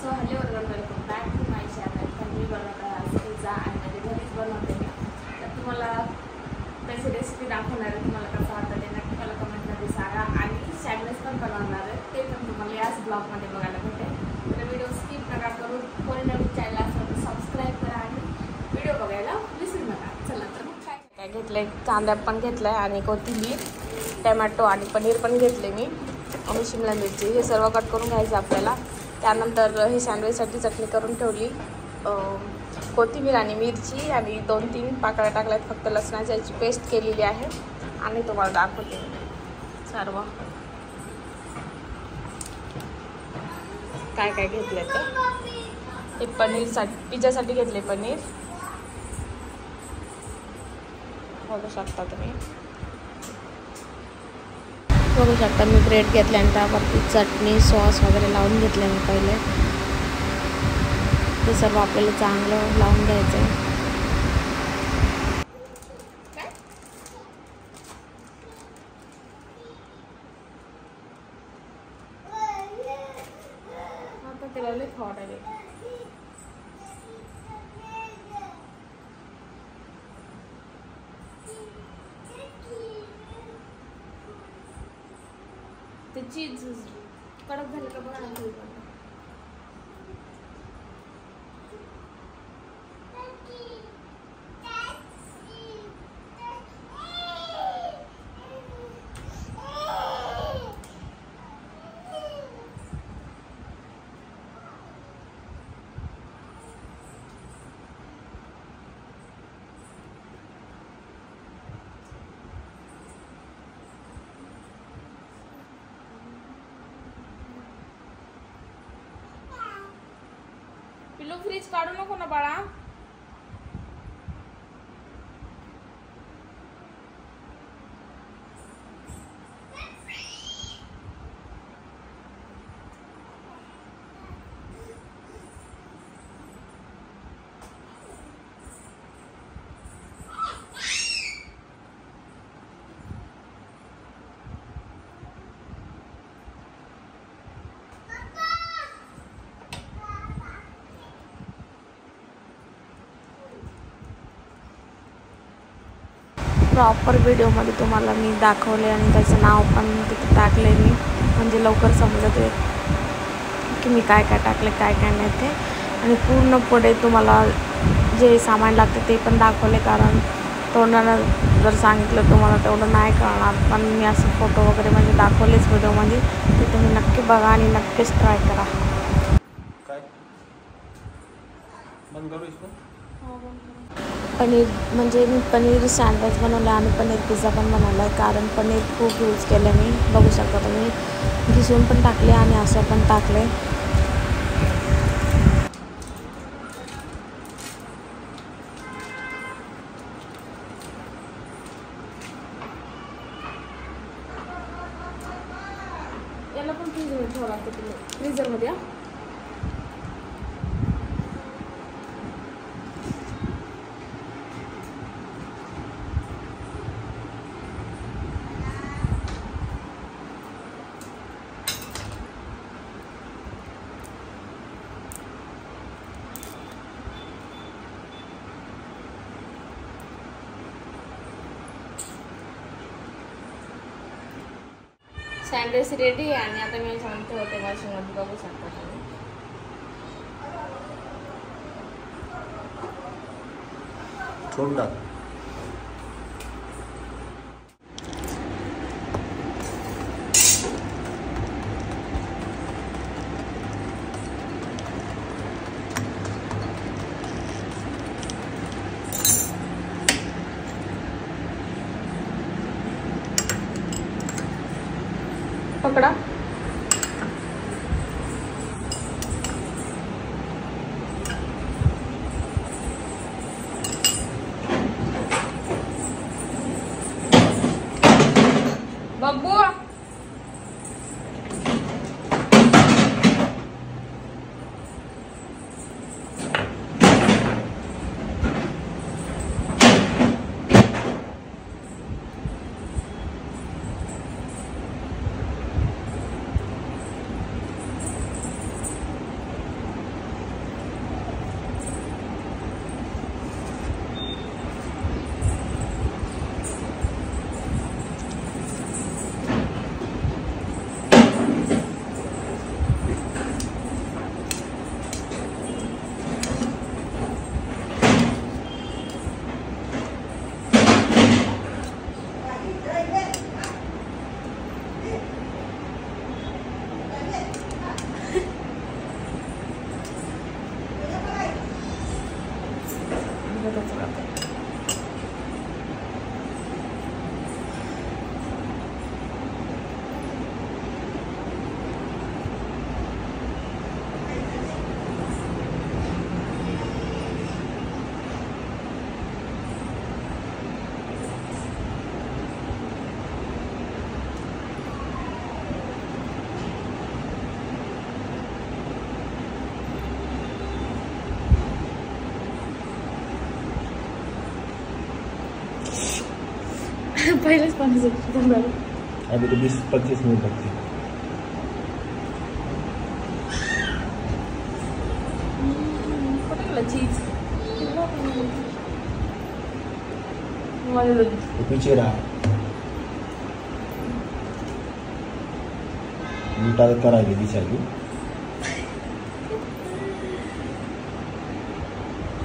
So hello welcome back to my channel. तर मी बनवत आहे आज पिझ्झा आणि माझ्या घरीच बनवते मी. तर तुम्हाला त्याची रेसिपी दाखवणार आहे. तुम्हाला कसं वाटतं ते नक्की मला कमेंटमध्ये सांगा. आणि सँडविच पण बनवणार आहे, ते पण तुम्हाला याच ब्लॉगमध्ये बघायला भेटेल. तर व्हिडिओ स्किप नका करू. कोणी नवीन चॅनल असेल तर सबस्क्राईब करा आणि व्हिडिओ बघायला विसरू नका. चला तर मग काय घेतलं आहे, कांदा पण घेतला आहे आणि कोथिंबीर, टमॅटो आणि पनीर पण घेतले मी आणि शिमला मिरची. हे सर्व कट करून घ्यायचं आपल्याला. त्यानंतर हे सँडविचसाठी चटणी करून ठेवली, कोथिंबीर आणि मिरची आणि 2-3 पाकळ्या टाकल्यात. फक्त लसणाची याची पेस्ट केलेली आहे आणि तुम्हाला दाखवते सर्व काय काय घेतले. ते पनीरसाठी, पिझ्झासाठी घेतले पनीर, बघू शकता तुम्ही. बघू शकता मी ब्रेड घेतले आणि त्यावरती चटणी सॉस वगैरे लावून घेतले मी पहिले. ते सर्व आपल्याला चांगलं लावून घ्यायचं आहे. आता त्याला लई हॉट आहे. ते चीज कडक झाली का बघा ना. पिल्लू फ्रीज काढू नको ना बाळा. प्रॉपर व्हिडिओमध्ये तुम्हाला मी दाखवले आणि त्याचं नाव पण तिथे टाकले मी, म्हणजे लवकर समजत आहे की मी काय काय टाकले काय काय नाही ते. आणि पूर्ण पुढे तुम्हाला जे सामान लागतं ते पण दाखवले, कारण तोंडानं जर सांगितलं तुम्हाला तेवढं नाही कळणार. पण मी असं फोटो वगैरे म्हणजे दाखवलेच व्हिडिओमध्ये, ते तुम्ही नक्की बघा आणि नक्कीच ट्राय करा. पनीर म्हणजे मी पनीर सँडविच बनवलं आणि पनीर पिझ्झा पण बनवला आहे, कारण पनीर खूप यूज केलं मी. बघू शकता तुम्ही, घिसून पण टाकले आणि असं पण टाकले. याला पण फ्रीजमध्ये ठेवावं लागतं, फ्रीजरमध्ये. सँडविच रेडी आहे आणि आता मी सांगते होते मशीनमध्ये. बघू शकता तुम्ही. छोटा पकड़ा. बब्बू पहिलेच पाणी सुटतं झालं. अभी तो 20-25 मिनट लगते हैं. कुठे गेलं चीज? तो पीछे रहा. उल्टा करायला दिसायली.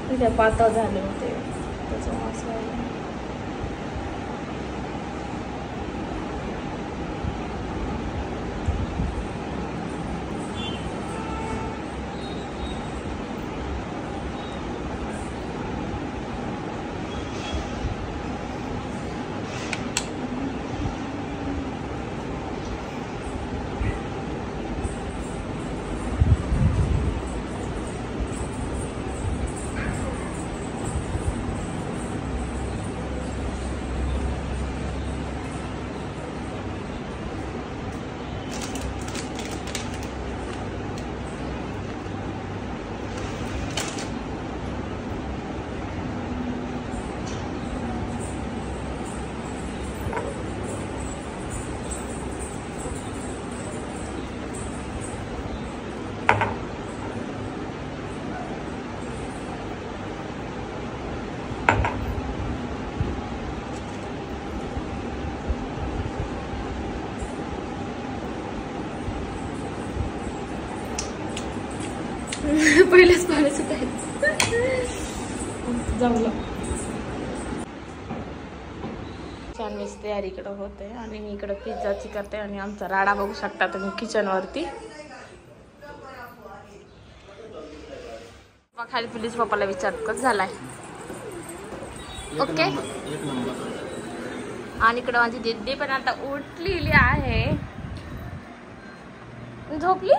तिथे पातळ झाले होते त्याच्यामुळे असं व्हायला. पहिलेच पाणी सुटायचं जमलं. छान मीच तयारी इकडं होते आणि मी इकडं पिझ्झाची करते आणि आमचा राडा बघू शकता तुम्ही किचन वरती. खाली पोलीस पप्पाला विचारत कसं झालाय. ओके. आणि इकडं माझी दिदी पण आता उठलेली आहे. झोपली.